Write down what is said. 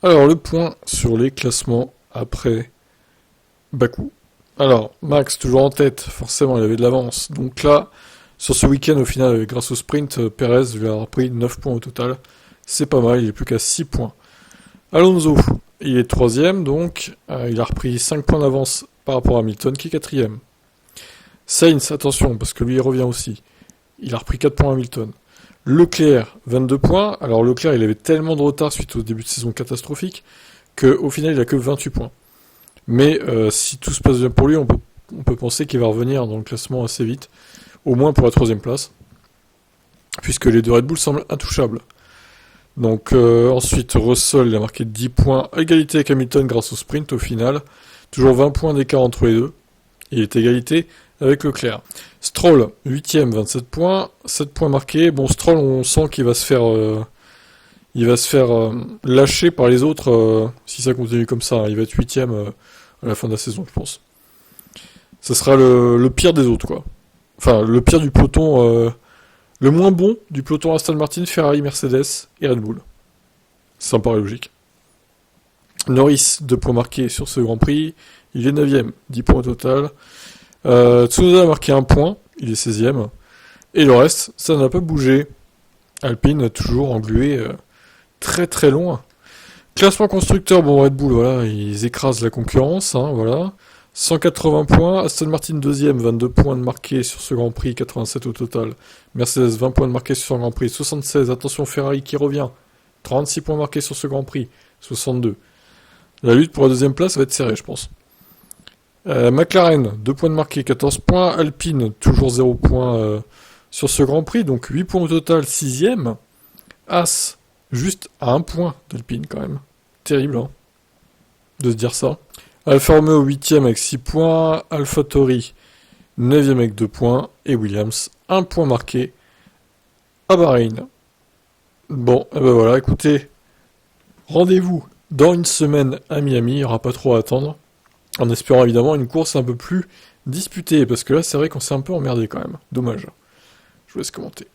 Alors, le point sur les classements après Bakou. Alors, Max, toujours en tête, forcément, il avait de l'avance. Donc là, sur ce week-end, au final, grâce au sprint, Perez lui a pris 9 points au total. C'est pas mal, il est plus qu'à 6 points. Alonso, il est troisième, donc il a repris 5 points d'avance par rapport à Hamilton, qui est quatrième. Sainz, attention, parce que lui, il revient aussi. Il a repris 4 points à Hamilton. Leclerc, 22 points. Alors Leclerc, il avait tellement de retard suite au début de saison catastrophique, qu'au final, il a que 28 points. Mais si tout se passe bien pour lui, on peut penser qu'il va revenir dans le classement assez vite, au moins pour la troisième place, puisque les deux Red Bull semblent intouchables. Donc ensuite, Russell il a marqué 10 points, à égalité avec Hamilton grâce au sprint au final. Toujours 20 points d'écart entre les deux. Il est égalité avec Leclerc. Stroll, 8ème, 27 points, 7 points marqués. Bon, Stroll, on sent qu'il va se faire lâcher par les autres si ça continue comme ça. Il va être 8ème à la fin de la saison, je pense. Ça sera le pire des autres, quoi. Enfin, le pire du peloton, le moins bon du peloton Aston Martin, Ferrari, Mercedes et Red Bull. Ça me paraît logique. Norris, 2 points marqués sur ce Grand Prix. Il est 9ème, 10 points au total. Tsunoda a marqué 1 point, il est 16ème. Et le reste, ça n'a pas bougé. Alpine, toujours englué très très loin. Classement constructeur, bon Red Bull, voilà, ils écrasent la concurrence, hein, voilà. 180 points, Aston Martin 2ème, 22 points de marqués sur ce Grand Prix, 87 au total. Mercedes, 20 points de marqués sur ce Grand Prix, 76, attention Ferrari qui revient. 36 points marqués sur ce Grand Prix, 62. La lutte pour la deuxième place va être serrée, je pense. McLaren, 2 points de marqués, 14 points. Alpine, toujours 0 points sur ce Grand Prix, donc 8 points au total, 6ème. As, juste à 1 point d'Alpine quand même. Terrible, hein, de se dire ça. Alfa Romeo, 8ème avec 6 points. AlphaTauri, 9ème avec 2 points. Et Williams, 1 point marqué à Bahreïn. Bon, et ben voilà, écoutez, rendez-vous dans une semaine à Miami, il n'y aura pas trop à attendre. En espérant évidemment une course un peu plus disputée, parce que là c'est vrai qu'on s'est un peu emmerdé quand même. Dommage. Je vous laisse commenter.